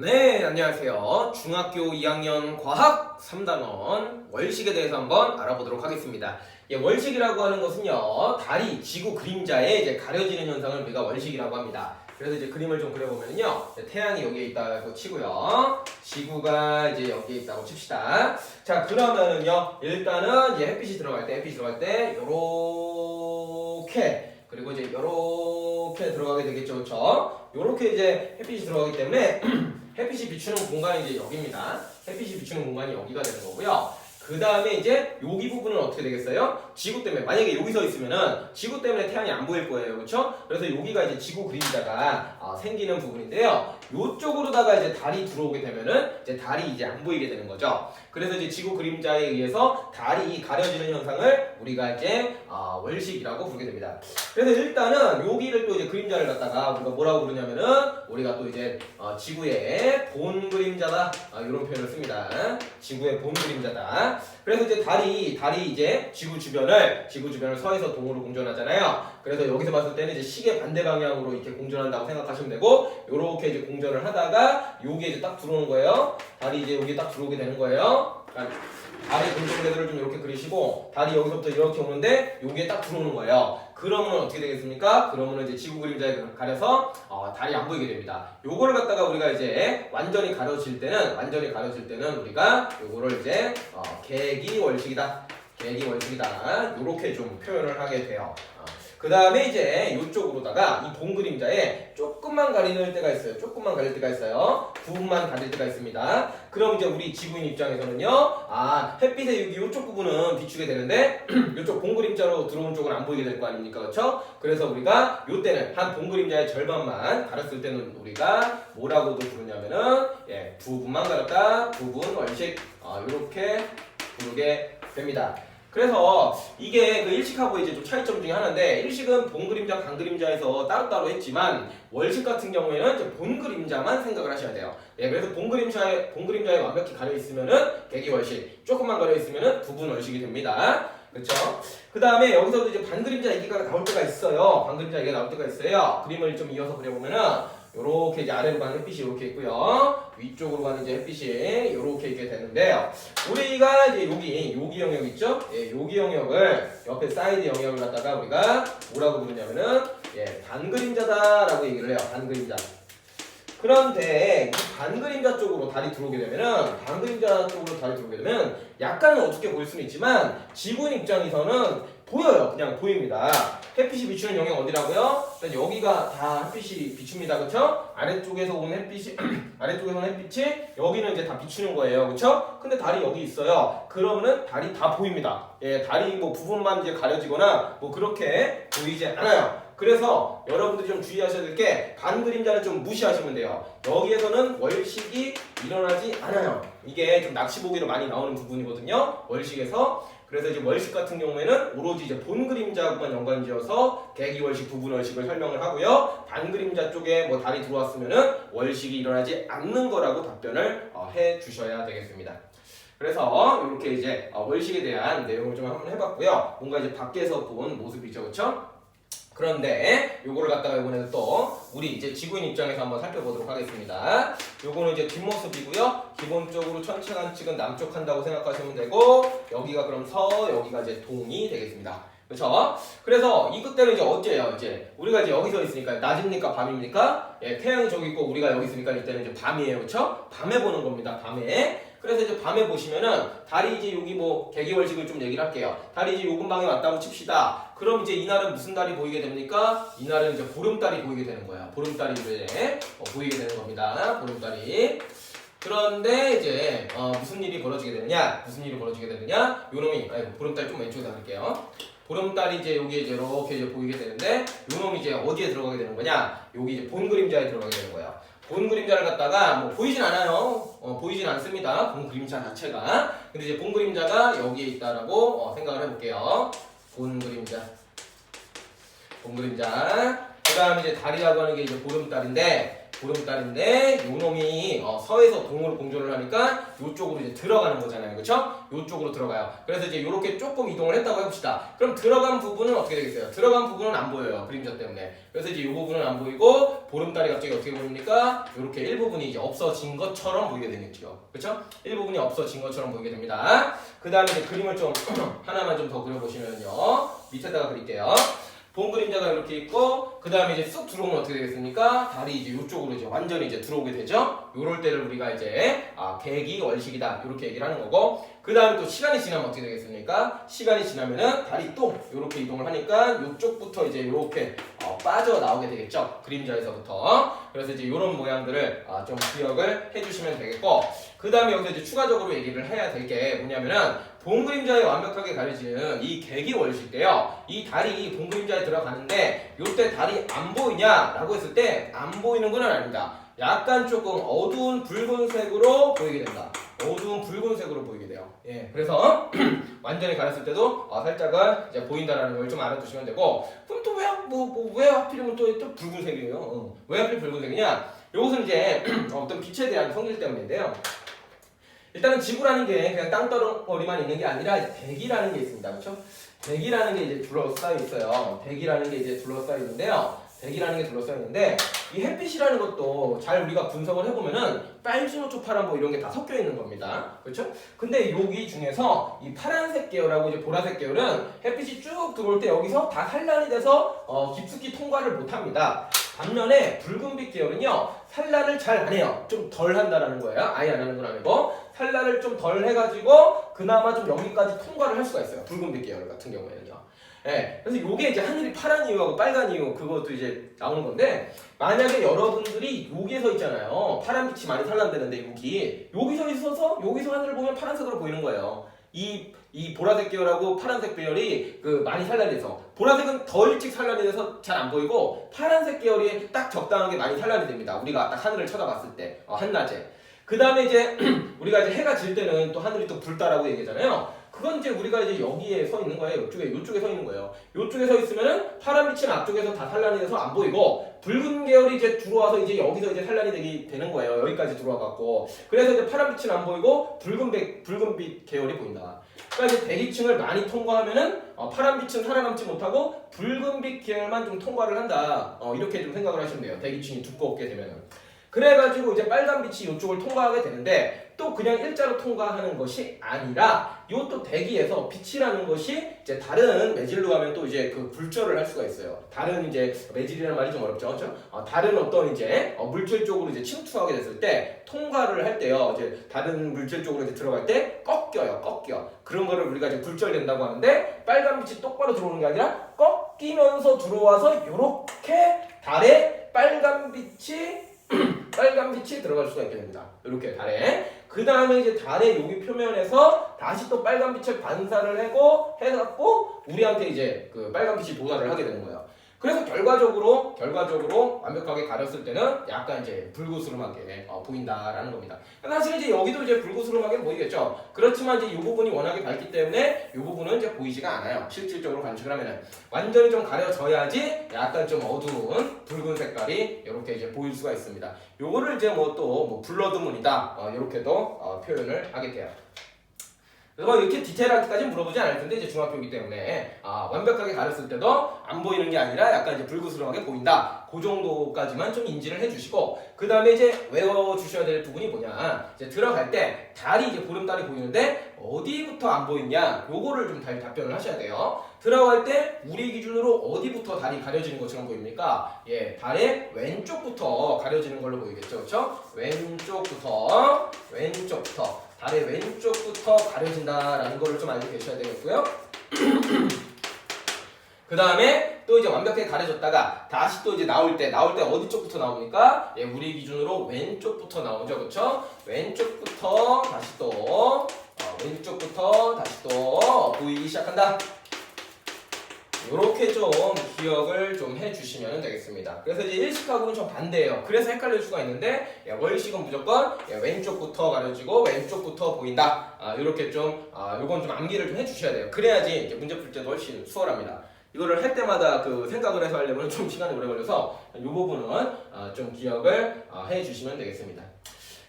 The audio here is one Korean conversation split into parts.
네, 안녕하세요. 중학교 2학년 과학 3단원 월식에 대해서 한번 알아보도록 하겠습니다. 월식이라고 하는 것은요, 달이 지구 그림자에 이제 가려지는 현상을 우리가 월식이라고 합니다. 그래서 이제 그림을 좀 그려보면요, 태양이 여기에 있다고 치고요, 지구가 이제 여기에 있다고 칩시다. 자, 그러면은요, 일단은 이제 햇빛이 들어갈 때, 요렇게, 그리고 이제 요렇게 들어가게 되겠죠, 그렇죠? 요렇게 이제 햇빛이 들어가기 때문에 햇빛이 비추는 공간이 이제 여기입니다. 햇빛이 비추는 공간이 여기가 되는 거고요. 그 다음에 이제 여기 부분은 어떻게 되겠어요? 지구 때문에, 만약에 여기 서 있으면은 지구 때문에 태양이 안 보일 거예요. 그렇죠? 그래서 여기가 이제 지구 그림자가 생기는 부분인데요. 요쪽으로다가 이제 달이 들어오게 되면은 이제 달이 이제 안 보이게 되는 거죠. 그래서 이제 지구 그림자에 의해서 달이 가려지는 현상을 우리가 이제 월식이라고 부르게 됩니다. 그래서 일단은 여기를 또 이제 그림자를 갖다가 우리가 뭐라고 부르냐면은 우리가 또 이제 지구의 본 그림자다, 이런 표현을 씁니다. 지구의 본 그림자다. 그래서 이제 달이 이제 지구 주변을 서에서 동으로 공전하잖아요. 그래서 여기서 봤을 때는 이제 시계 반대 방향으로 이렇게 공전한다고 생각하시면 되고, 요렇게 이제 공전을 하다가 여기에 이제 딱 들어오는 거예요. 달이 이제 여기에 딱 들어오게 되는 거예요. 달의 공전궤도를 좀 이렇게 그리시고, 달이 여기서부터 이렇게 오는데 여기에 딱 들어오는 거예요. 그러면 어떻게 되겠습니까? 그러면 이제 지구 그림자에 가려서 달이 안 보이게 됩니다. 요거를 갖다가 우리가 이제 완전히 가려질 때는 우리가 요거를 이제 계기월식이다, 요렇게 좀 표현을 하게 돼요. 그 다음에 이제 이쪽으로다가 이 본 그림자에 조금만 가릴 때가 있어요. 부분만 가릴 때가 있습니다. 그럼 이제 우리 지구인 입장에서는요, 햇빛의 여기 이쪽 부분은 비추게 되는데 이쪽 본 그림자로 들어온 쪽은 안 보이게 될 거 아닙니까? 그렇죠? 그래서 우리가 요때는 한 본 그림자의 절반만 가렸을 때는 우리가 뭐라고도 부르냐면은 부분만 가렸다, 부분 월식, 이렇게 부르게 됩니다. 그래서 이게 그 일식하고 이제 좀 차이점 중에 하나인데, 일식은 본 그림자, 간 그림자에서 따로따로 했지만 월식 같은 경우에는 이제 본 그림자만 생각을 하셔야 돼요. 그래서 본 그림자에 완벽히 가려 있으면은 계기월식, 조금만 가려 있으면은 부분 월식이 됩니다. 그렇죠? 그 다음에 여기서도 이제 반 그림자 얘기가 나올 때가 있어요. 그림을 좀 이어서 그려보면은 요렇게 이제 아래로 가는 햇빛이 이렇게 있고요. 위쪽으로 가는 이제 햇빛이 요렇게 있게 되는데요. 우리가 이제 여기 영역 있죠? 여기 영역을, 옆에 사이드 영역을 갖다가 우리가 뭐라고 부르냐면은 반 그림자다라고 얘기를 해요. 반 그림자. 그런데 이 반 그림자 쪽으로 달이 들어오게 되면은, 약간은 어둡게 보일 수는 있지만 지구인 입장에서는 보여요. 그냥 보입니다. 햇빛이 비추는 영역 어디라고요? 여기가 다 햇빛이 비춥니다. 그쵸? 아래쪽에서 오는 햇빛이 여기는 이제 다 비추는 거예요. 그쵸? 근데 달이 여기 있어요. 그러면은 달이 다 보입니다. 달이 뭐 부분만 이제 가려지거나 뭐 그렇게 보이지 않아요. 그래서 여러분들이 좀 주의하셔야 될 게, 반 그림자는 좀 무시하시면 돼요. 여기에서는 월식이 일어나지 않아요. 이게 좀 낚시 보기로 많이 나오는 부분이거든요, 월식에서. 그래서 이제 월식 같은 경우에는 오로지 이제 본 그림자만 연관지어서 계기월식, 부분월식을 설명을 하고요. 반 그림자 쪽에 뭐 달이 들어왔으면은 월식이 일어나지 않는 거라고 답변을 해 주셔야 되겠습니다. 그래서 이렇게 이제 월식에 대한 내용을 좀 한번 해봤고요. 뭔가 이제 밖에서 본 모습이죠, 그렇죠? 그런데 요거를 갖다가 이번에는 또 우리 이제 지구인 입장에서 한번 살펴보도록 하겠습니다. 요거는 이제 뒷모습이고요. 기본적으로 천체관측은 남쪽 한다고 생각하시면 되고, 여기가 그럼 여기가 이제 동이 되겠습니다. 그렇죠? 그래서 이것 때는 이제 어째요? 이제 우리가 이제 여기서 있으니까 낮입니까, 밤입니까? 태양이 저기 있고 우리가 여기 있으니까 이때는 이제 밤이에요. 그렇죠? 밤에 보는 겁니다. 밤에. 그래서 이제 밤에 보시면은 달이 이제 여기 뭐 계기월식을 좀 얘기를 할게요. 달이 이제 요 근방에 왔다고 칩시다. 그럼 이제 이날은 무슨 달이 보이게 됩니까? 이날은 이제 보름달이 보이게 되는 거예요. 보름달이 이제 보이게 되는 겁니다. 보름달이. 그런데 이제 무슨 일이 벌어지게 되느냐? 요놈이, 보름달 좀 왼쪽에 담을게요. 보름달이 이제 여기 이제 이렇게 이제 보이게 되는데, 요놈이 이제 어디에 들어가게 되는 거냐? 여기 이제 본 그림자에 들어가게 되는 거예요. 본 그림자를 갖다가 뭐 보이진 않아요. 보이진 않습니다. 본 그림자 자체가. 근데 이제 본 그림자가 여기에 있다라고 생각을 해볼게요. 본 그림자. 그 다음에 이제 달이라고 하는 게 이제 보름달인데, 보름달인데 요 놈이 서에서 동으로 공조를 하니까 요쪽으로 이제 들어가는 거잖아요. 그쵸? 요쪽으로 들어가요. 그래서 이제 요렇게 조금 이동을 했다고 해봅시다. 그럼 들어간 부분은 어떻게 되겠어요? 들어간 부분은 안 보여요. 그림자 때문에. 그래서 이제 요 부분은 안 보이고 보름달이 갑자기 어떻게 보입니까? 요렇게 일부분이 이제 없어진 것처럼 보이게 되겠죠. 그쵸? 일부분이 없어진 것처럼 보이게 됩니다. 그 다음에 이제 그림을 좀 하나만 좀 더 그려보시면요. 밑에다가 그릴게요. 본 그림자가 이렇게 있고 그 다음에 이제 쑥 들어오면 어떻게 되겠습니까? 달이 이제 이쪽으로 이제 완전히 이제 들어오게 되죠. 요럴 때를 우리가 이제 개기 월식이다 이렇게 얘기를 하는 거고 그 다음에 또 시간이 지나면 어떻게 되겠습니까? 시간이 지나면은 달이 또 이렇게 이동을 하니까 이쪽부터 이제 이렇게 빠져 나오게 되겠죠. 그림자에서부터. 그래서 이제 이런 모양들을 좀 기억을 해주시면 되겠고 그 다음에 여기서 이제 추가적으로 얘기를 해야 될 게 뭐냐면은 본 그림자에 완벽하게 가려진 이 개기월식 때요. 이 달이 본 그림자에 들어가는데 이때 달이 안 보이냐라고 했을 때 안 보이는 건 아닙니다. 약간 조금 어두운 붉은색으로 보이게 된다. 어두운 붉은색으로 보이게 돼요. 예, 그래서 완전히 가렸을 때도 살짝은 이제 보인다라는 걸 좀 알아두시면 되고 그럼 또 왜 하필이면 또 붉은색이에요? 왜 하필 붉은색이냐? 이것은 이제 어떤 빛에 대한 성질 때문인데요. 일단은 지구라는 게 그냥 땅덩어리만 있는 게 아니라 대기라는 게 있습니다. 그렇죠? 대기라는 게 이제 둘러싸여 있어요. 대기라는 게 이제 둘러싸여 있는데요. 대기라는 게 둘러싸여 있는데 이 햇빛이라는 것도 잘 우리가 분석을 해보면은 빨주노초 파란 뭐 이런 게 다 섞여 있는 겁니다. 그렇죠? 근데 여기 중에서 이 파란색 계열하고 이제 보라색 계열은 햇빛이 쭉 들어올 때 여기서 다 산란이 돼서 깊숙이 통과를 못 합니다. 반면에 붉은빛 계열은요 산란을 잘 안 해요. 좀 덜 한다라는 거예요. 아예 안 하는 건 아니고 산란을 좀 덜 해가지고 그나마 좀 여기까지 통과를 할 수가 있어요. 붉은빛 계열 같은 경우에는요. 네, 그래서 이게 이제 하늘이 파란 이유하고 빨간 이유 그것도 이제 나오는 건데 만약에 여러분들이 여기에 서 있잖아요. 파란빛이 많이 산란되는데 여기서 있어서 여기서 하늘을 보면 파란색으로 보이는 거예요. 이 보라색 계열하고 파란색 계열이 많이 산란이 돼서 보라색은 더 일찍 산란이 돼서 잘 안 보이고 파란색 계열이 딱 적당하게 많이 산란이 됩니다. 우리가 딱 하늘을 쳐다봤을 때 한낮에 그 다음에 이제 우리가 이제 해가 질 때는 또 하늘이 또 붉다라고 얘기하잖아요. 그건 이제 우리가 이제 여기에 서 있는 거예요. 요쪽에 서 있는 거예요. 요쪽에 서 있으면은 파란 빛은 앞쪽에서 다 산란이 돼서 안 보이고 붉은 계열이 이제 들어와서 이제 여기서 이제 산란이 되는 거예요. 여기까지 들어와 갖고. 그래서 이제 파란 빛은 안 보이고 붉은빛 계열이 보인다. 그러니까 이제 대기층을 많이 통과하면은 파란 빛은 살아남지 못하고 붉은빛 계열만 좀 통과를 한다. 이렇게 좀 생각을 하시면 돼요. 대기층이 두껍게 되면은. 그래가지고 이제 빨간 빛이 이쪽을 통과하게 되는데 또 그냥 일자로 통과하는 것이 아니라 요 또 대기에서 빛이라는 것이 이제 다른 매질로 가면 또 이제 굴절을 할 수가 있어요. 다른 이제 매질이라는 말이 좀 어렵죠, 그렇죠? 다른 어떤 이제 물질 쪽으로 이제 침투하게 됐을 때 통과를 할 때요, 이제 다른 물질 쪽으로 이제 들어갈 때 꺾여. 그런 거를 우리가 이제 굴절된다고 하는데 빨간 빛이 똑바로 들어오는 게 아니라 꺾이면서 들어와서 요렇게 달에 빨간 빛이 들어갈 수가 있게 됩니다. 이렇게 달에. 그 다음에 이제 달의 여기 표면에서 다시 또 빨간 빛을 반사를 해갖고 우리한테 이제 빨간 빛이 도달을 하게 되는 거예요. 그래서 결과적으로 완벽하게 가렸을 때는 약간 이제 불구스름하게 보인다라는 겁니다. 사실 이제 여기도 이제 불구스름하게 보이겠죠. 그렇지만 이제 이 부분이 워낙에 밝기 때문에 이 부분은 이제 보이지가 않아요. 실질적으로 관측을 하면은 완전히 좀 가려져야지 약간 좀 어두운 붉은 색깔이 이렇게 이제 보일 수가 있습니다. 요거를 이제 또 블러드문이다 이렇게도 표현을 하게 돼요. 그래서 이렇게 디테일하게까지 물어보지 않을 텐데 이제 중학교이기 때문에 완벽하게 가렸을 때도 안 보이는 게 아니라 약간 이제 불구스름하게 보인다. 그 정도까지만 좀 인지를 해주시고 그 다음에 이제 외워주셔야 될 부분이 뭐냐? 이제 들어갈 때 달이 이제 보름달이 보이는데 어디부터 안 보이냐? 요거를 좀 답변을 하셔야 돼요. 들어갈 때 우리 기준으로 어디부터 달이 가려지는 것처럼 보입니까? 예, 달의 왼쪽부터 가려지는 걸로 보이겠죠, 그렇죠? 왼쪽부터. 달의 왼쪽부터 가려진다라는 거를 좀 알고 계셔야 되겠고요. 그 다음에 또 이제 완벽하게 가려졌다가 다시 또 이제 나올 때 어디 쪽부터 나옵니까? 예, 우리 기준으로 왼쪽부터 나오죠, 그렇죠? 왼쪽부터 다시 또 보이기 시작한다. 요렇게 좀 기억을 좀 해주시면 되겠습니다. 그래서 이제 일식하고는 좀 반대예요. 그래서 헷갈릴 수가 있는데 월식은 무조건 왼쪽부터 가려지고 왼쪽부터 보인다. 요렇게 좀 요건 좀 암기를 좀 해주셔야 돼요. 그래야지 이제 문제 풀 때도 훨씬 수월합니다. 이거를 할 때마다 그 생각을 해서 하려면 좀 시간이 오래 걸려서 이 부분은 좀 기억을 해 주시면 되겠습니다.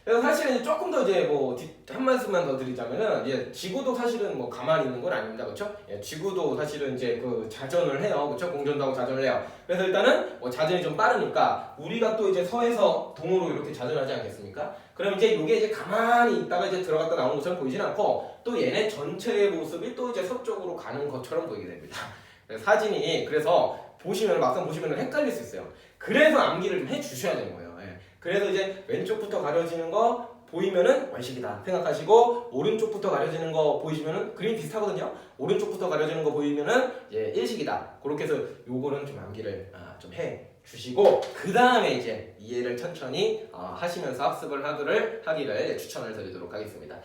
그래서 사실은 조금 더 이제 뭐 한 말씀만 더 드리자면은 이제 지구도 사실은 뭐 가만히 있는 건 아닙니다, 그렇죠? 예, 지구도 사실은 이제 그 자전을 해요, 그렇죠? 공전도 하고 자전을 해요. 그래서 일단은 뭐 자전이 좀 빠르니까 우리가 또 이제 서에서 동으로 이렇게 자전하지 않겠습니까? 그럼 이제 이게 이제 가만히 있다가 이제 들어갔다 나오는 것처럼 보이진 않고 또 얘네 전체의 모습이 또 이제 서쪽으로 가는 것처럼 보이게 됩니다. 사진이 그래서 보시면 막상 보시면 헷갈릴 수 있어요. 그래서 암기를 좀 해주셔야 되는 거예요. 예. 그래서 이제 왼쪽부터 가려지는 거 보이면은 원식이다 생각하시고 오른쪽부터 가려지는 거 보이시면은 그림 비슷하거든요. 오른쪽부터 가려지는 거 보이면은 이제 일식이다. 그렇게 해서 요거는 좀 암기를 좀 해 주시고 그 다음에 이제 이해를 천천히 하시면서 학습을 하기를 추천을 드리도록 하겠습니다.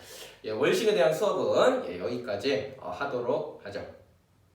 예, 월식에 대한 수업은 여기까지 하도록 하죠.